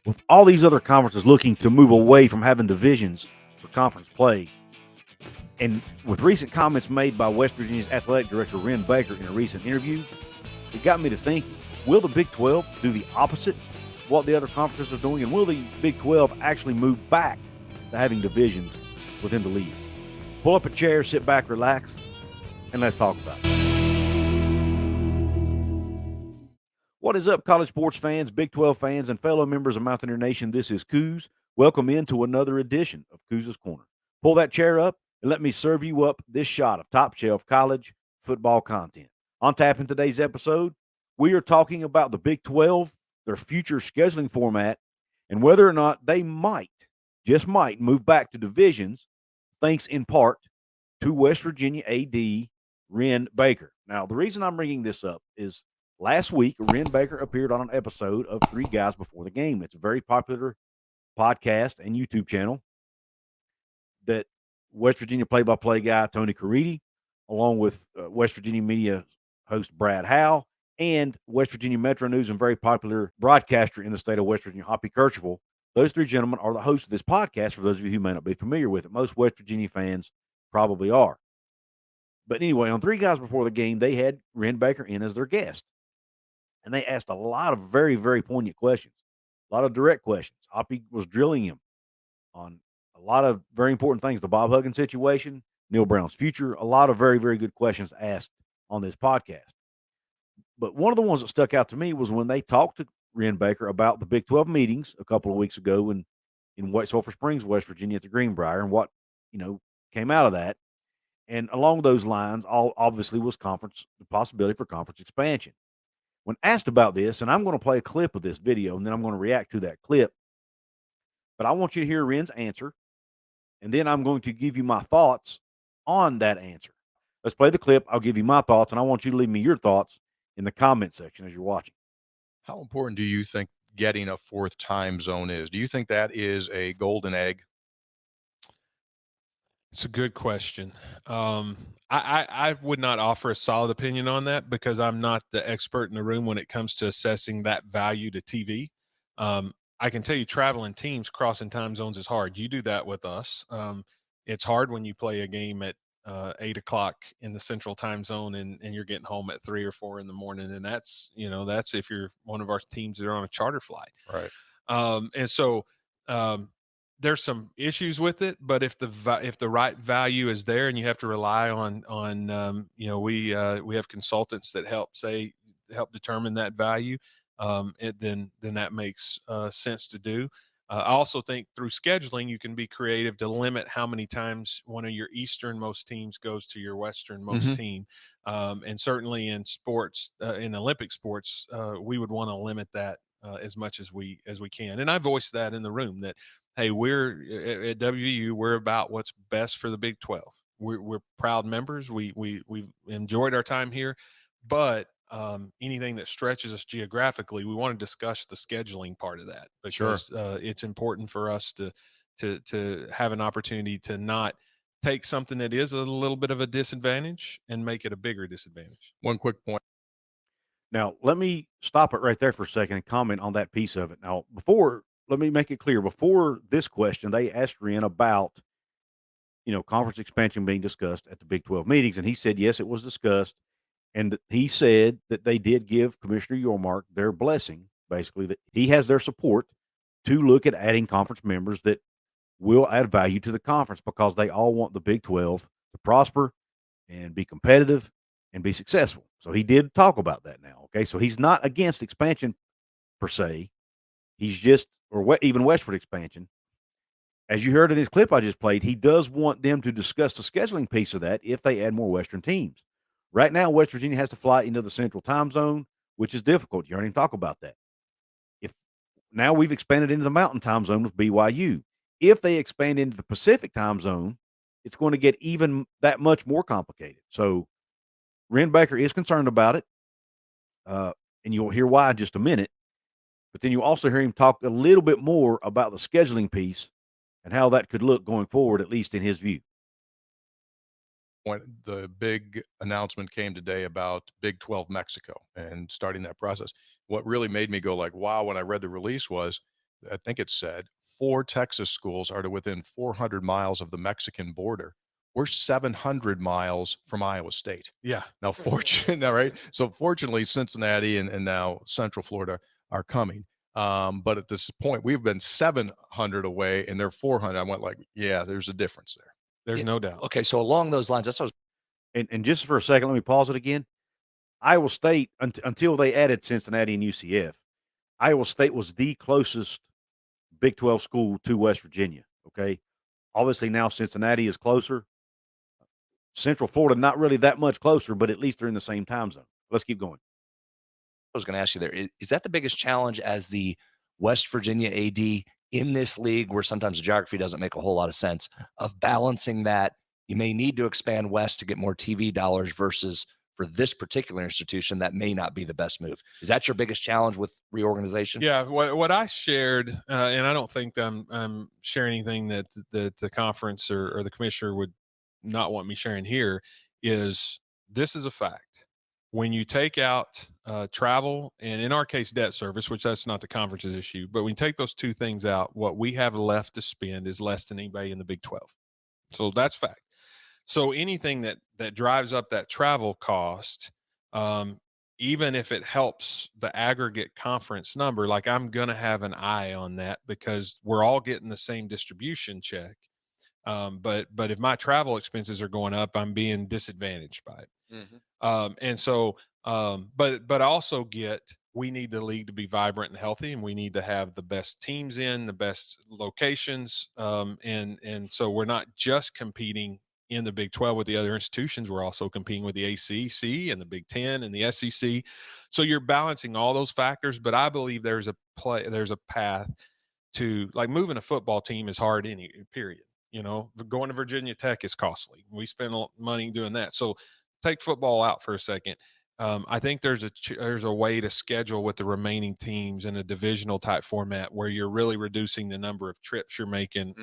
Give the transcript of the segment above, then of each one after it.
With all these other conferences looking to move away from having divisions for conference play, and with recent comments made by West Virginia's athletic director, Wren Baker, in a recent interview, it got me to thinking, will the Big 12 do the opposite of what the other conferences are doing? And will the Big 12 actually move back to having divisions within the league? Pull up a chair, sit back, relax, and let's talk about it. What is up, college sports fans, Big 12 fans, and fellow members of Mountaineer Nation? This is Couz. Welcome into another edition of Couz's Corner. Pull that chair up and let me serve you up this shot of top shelf college football content. On tap in today's episode, we are talking about the Big 12, their future scheduling format, and whether or not they might, just might, move back to divisions, thanks in part to West Virginia AD Wren Baker. Now, the reason I'm bringing this up is last week, Wren Baker appeared on an episode of Three Guys Before the Game. It's a very popular podcast and YouTube channel that West Virginia play-by-play guy Tony Caridi, along with West Virginia media host Brad Howe, and West Virginia Metro News and very popular broadcaster in the state of West Virginia, Hoppy Kercheval. Those three gentlemen are the hosts of this podcast, for those of you who may not be familiar with it. Most West Virginia fans probably are. But anyway, on Three Guys Before the Game, they had Wren Baker in as their guest. And they asked a lot of very, very poignant questions, a lot of direct questions. Hoppy was drilling him on a lot of very important things, the Bob Huggins situation, Neil Brown's future, a lot of very, very good questions asked on this podcast. But one of the ones that stuck out to me was when they talked to Wren Baker about the Big 12 meetings a couple of weeks ago in Sulphur Springs, West Virginia at the Greenbrier, and what, came out of that. And along those lines, all obviously was the possibility for conference expansion. When asked about this, and I'm going to play a clip of this video, and then I'm going to react to that clip, but I want you to hear Wren's answer, and then I'm going to give you my thoughts on that answer. Let's play the clip. I'll give you my thoughts, and I want you to leave me your thoughts in the comment section as you're watching. How important do you think getting a fourth time zone is? Do you think that is a golden egg? It's a good question. I would not offer a solid opinion on that because I'm not the expert in the room when it comes to assessing that value to TV. I can tell you traveling teams crossing time zones is hard. You do that with us. It's hard when you play a game at 8 o'clock in the central time zone and you're getting home at 3 or 4 in the morning. And that's if you're one of our teams that are on a charter flight. Right. And so there's some issues with it, but if the right value is there and you have to rely on we have consultants that help determine that value, then that makes sense to do. I also think through scheduling, you can be creative to limit how many times one of your easternmost teams goes to your westernmost team. And certainly in sports, in Olympic sports, we would want to limit that as much as we can. And I voiced that in the room that, hey, we're at WVU, we're about what's best for the Big 12. We're proud members. We've enjoyed our time here, but anything that stretches us geographically, we want to discuss the scheduling part of that because it's important for us to have an opportunity to not take something that is a little bit of a disadvantage and make it a bigger disadvantage. One quick point. Now, let me stop it right there for a second and comment on that piece of it. Now, let me make it clear. Before this question, they asked Wren about, conference expansion being discussed at the Big 12 meetings, and he said, yes, it was discussed. And he said that they did give Commissioner Yormark their blessing, basically, that he has their support to look at adding conference members that will add value to the conference because they all want the Big 12 to prosper and be competitive and be successful. So he did talk about that now, okay? So he's not against expansion per se. He's just, even westward expansion. As you heard in this clip I just played, he does want them to discuss the scheduling piece of that if they add more Western teams. Right now, West Virginia has to fly into the central time zone, which is difficult. You heard him talk about that. Now we've expanded into the mountain time zone with BYU. If they expand into the Pacific time zone, it's going to get even that much more complicated. So Wren Baker is concerned about it, and you'll hear why in just a minute. But then you also hear him talk a little bit more about the scheduling piece and how that could look going forward, at least in his view. When the big announcement came today about Big 12 Mexico and starting that process, what really made me go like, wow, when I read the release was I think it said 4 Texas schools are to within 400 miles of the Mexican border. We're 700 miles from Iowa State. Yeah. Now, right? So fortunately, Cincinnati and now Central Florida are coming. But at this point, we've been 700 away and they're 400. I went like, yeah, there's a difference there. There's no doubt. Okay, so along those lines, that's what I was And just for a second, let me pause it again. Iowa State, until they added Cincinnati and UCF, Iowa State was the closest Big 12 school to West Virginia. Okay. Obviously, now Cincinnati is closer. Central Florida, not really that much closer, but at least they're in the same time zone. Let's keep going. was going to ask you there. Is that the biggest challenge as the West Virginia AD in this league, where sometimes the geography doesn't make a whole lot of sense, of balancing that you may need to expand west to get more TV dollars versus for this particular institution that may not be the best move? Is that your biggest challenge with reorganization? Yeah, what I shared, and I don't think I'm sharing anything that the conference or the commissioner would not want me sharing here, is this is a fact. When you take out travel and, in our case, debt service, which that's not the conference's issue, but when you take those two things out, what we have left to spend is less than anybody in the Big 12. So that's fact. So anything that drives up that travel cost, even if it helps the aggregate conference number, like I'm going to have an eye on that because we're all getting the same distribution check. But if my travel expenses are going up, I'm being disadvantaged by it. Mm-hmm. And so, but I also get, we need the league to be vibrant and healthy, and we need to have the best teams in the best locations. And so we're not just competing in the Big 12 with the other institutions. We're also competing with the ACC and the Big 10 and the SEC. So you're balancing all those factors, but I believe there's a path to, like, moving a football team is hard period. You know, going to Virginia Tech is costly. We spend money doing that. So take football out for a second. I think there's a way to schedule with the remaining teams in a divisional type format where you're really reducing the number of trips you're making,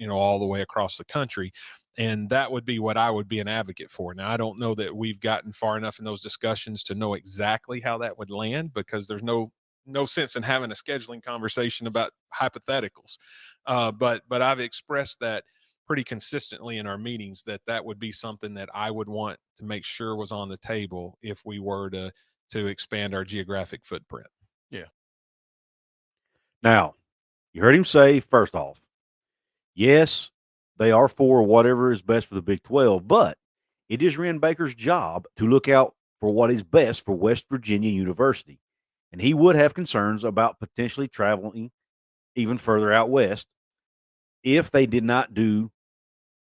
all the way across the country. And that would be what I would be an advocate for. Now, I don't know that we've gotten far enough in those discussions to know exactly how that would land, because there's no sense in having a scheduling conversation about hypotheticals. But I've expressed that pretty consistently in our meetings, that would be something that I would want to make sure was on the table if we were to expand our geographic footprint. Yeah. Now, you heard him say, first off, yes, they are for whatever is best for the Big 12, but it is Wren Baker's job to look out for what is best for West Virginia University. And he would have concerns about potentially traveling even further out west if they did not do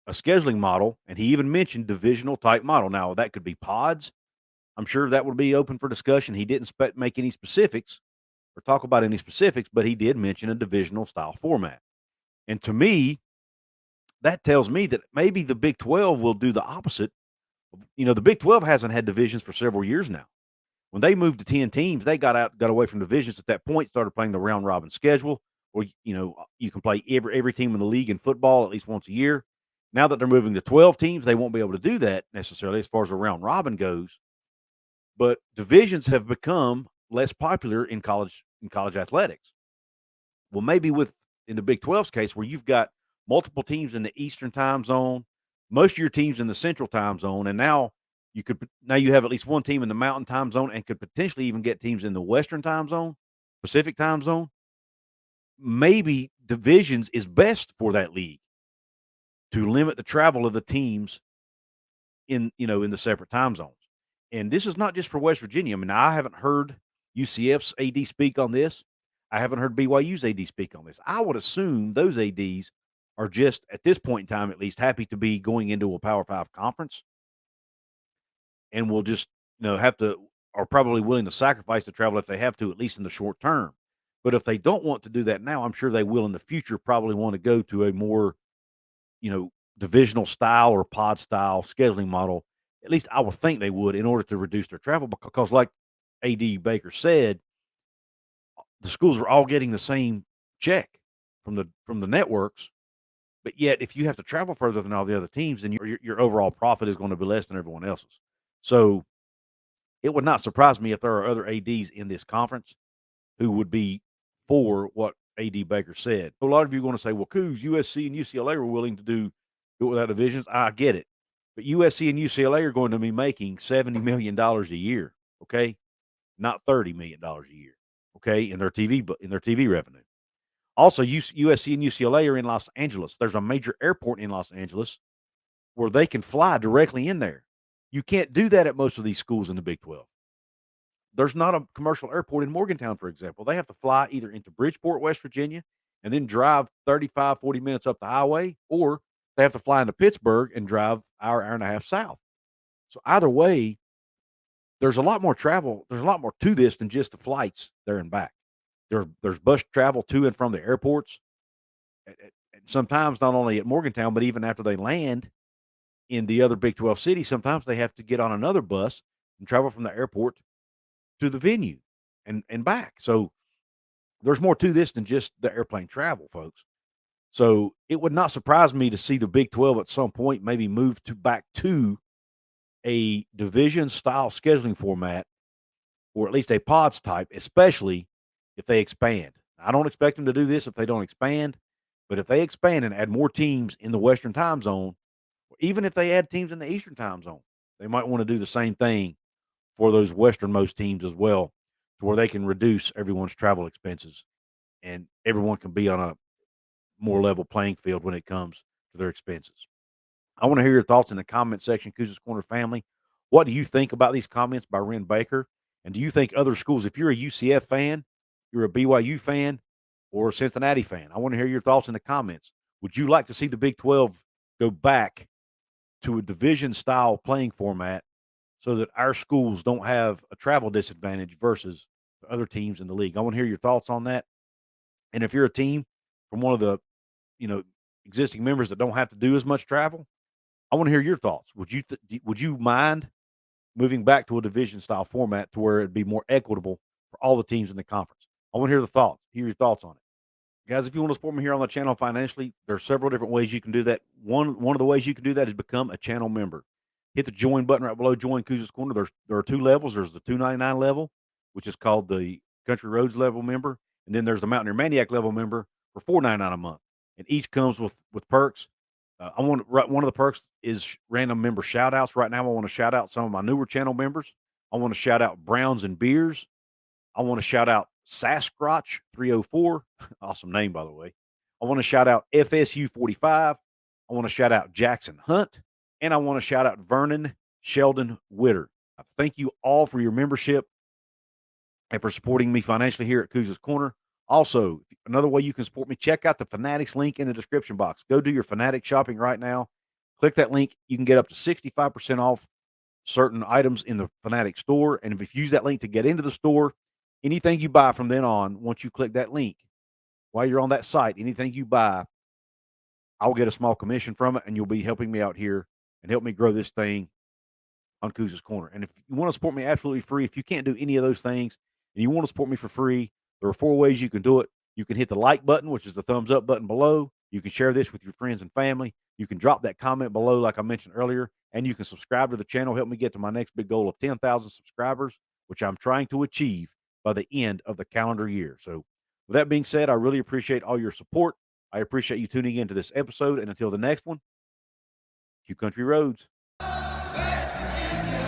a scheduling model. And he even mentioned divisional type model. Now, that could be pods. I'm sure that would be open for discussion. He didn't make any specifics or talk about any specifics, but he did mention a divisional style format. And to me, that tells me that maybe the Big 12 will do the opposite. You know, the Big 12 hasn't had divisions for several years now. When they moved to 10 teams, they got away from divisions at that point, started playing the round robin schedule, where, you can play every team in the league in football at least once a year. Now that they're moving to 12 teams, they won't be able to do that necessarily as far as the round robin goes. But divisions have become less popular in college athletics. Well, maybe in the Big 12's case, where you've got multiple teams in the Eastern time zone, most of your teams in the Central time zone, and now you have at least one team in the Mountain time zone, and could potentially even get teams in the Western time zone, Pacific time zone. Maybe divisions is best for that league to limit the travel of the teams in the separate time zones. And this is not just for West Virginia. I mean, I haven't heard UCF's AD speak on this. I haven't heard BYU's AD speak on this. I would assume those ADs are just, at this point in time at least, happy to be going into a Power 5 conference, and will just, are probably willing to sacrifice the travel if they have to, at least in the short term. But if they don't want to do that now, I'm sure they will in the future probably want to go to a more, divisional style or pod style scheduling model. At least I would think they would, in order to reduce their travel, because like AD Baker said, the schools are all getting the same check from the networks. But yet, if you have to travel further than all the other teams, then your overall profit is going to be less than everyone else's. So it would not surprise me if there are other ADs in this conference who would be for what A.D. Baker said. A lot of you are going to say, well, Couz, USC and UCLA were willing to do it without divisions. I get it. But USC and UCLA are going to be making $70 million a year, okay? Not $30 million a year, okay, in their TV revenue. Also, USC and UCLA are in Los Angeles. There's a major airport in Los Angeles where they can fly directly in there. You can't do that at most of these schools in the Big 12. There's not a commercial airport in Morgantown, for example. They have to fly either into Bridgeport, West Virginia, and then drive 35, 40 minutes up the highway, or they have to fly into Pittsburgh and drive hour and a half south. So either way, there's a lot more travel. There's a lot more to this than just the flights there and back. There's bus travel to and from the airports. And sometimes not only at Morgantown, but even after they land in the other Big 12 cities, sometimes they have to get on another bus and travel from the airport to the venue and back. So there's more to this than just the airplane travel, folks. So it would not surprise me to see the Big 12 at some point maybe move back to a division style scheduling format, or at least a pods type, especially if they expand. I don't expect them to do this if they don't expand, but if they expand and add more teams in the Western time zone, or even if they add teams in the Eastern time zone, they might want to do the same thing for those westernmost teams as well, to where they can reduce everyone's travel expenses and everyone can be on a more level playing field when it comes to their expenses. I want to hear your thoughts in the comment section, Couz's Corner family. What do you think about these comments by Wren Baker? And do you think other schools, if you're a UCF fan, you're a BYU fan, or a Cincinnati fan, I want to hear your thoughts in the comments. Would you like to see the Big 12 go back to a division-style playing format so that our schools don't have a travel disadvantage versus the other teams in the league? I want to hear your thoughts on that. And if you're a team from one of the, existing members that don't have to do as much travel, I want to hear your thoughts. Would you mind moving back to a division-style format to where it'd be more equitable for all the teams in the conference? I want to hear your thoughts on it. Guys, if you want to support me here on the channel financially, there are several different ways you can do that. One of the ways you can do that is become a channel member. Hit the join button right below Join Couz's Corner. There are two levels. There's the $2.99 level, which is called the Country Roads level member, and then there's the Mountaineer Maniac level member for $4.99 a month. And each comes with perks. One of the perks is random member shout outs. Right now, I want to shout out some of my newer channel members. I want to shout out Browns and Beers. I want to shout out Sasquatch 304. Awesome name, by the way. I want to shout out FSU 45. I want to shout out Jackson Hunt. And I want to shout out Vernon Sheldon Witter. Thank you all for your membership and for supporting me financially here at Couz's Corner. Also, another way you can support me, check out the Fanatics link in the description box. Go do your Fanatics shopping right now. Click that link. You can get up to 65% off certain items in the Fanatics store. And if you use that link to get into the store, anything you buy from then on, once you click that link, while you're on that site, anything you buy, I'll get a small commission from it, and you'll be helping me out here and help me grow this thing on Couz's Corner. And if you want to support me absolutely free, if you can't do any of those things and you want to support me for free, there are 4 ways you can do it. You can hit the like button, which is the thumbs up button below. You can share this with your friends and family. You can drop that comment below, like I mentioned earlier, and you can subscribe to the channel. Help me get to my next big goal of 10,000 subscribers, which I'm trying to achieve by the end of the calendar year. So with that being said, I really appreciate all your support. I appreciate you tuning into this episode. And until the next one, Q Country Roads. West Virginia,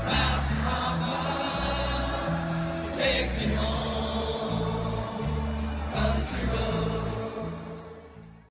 Mountain Mama, take me home, country road.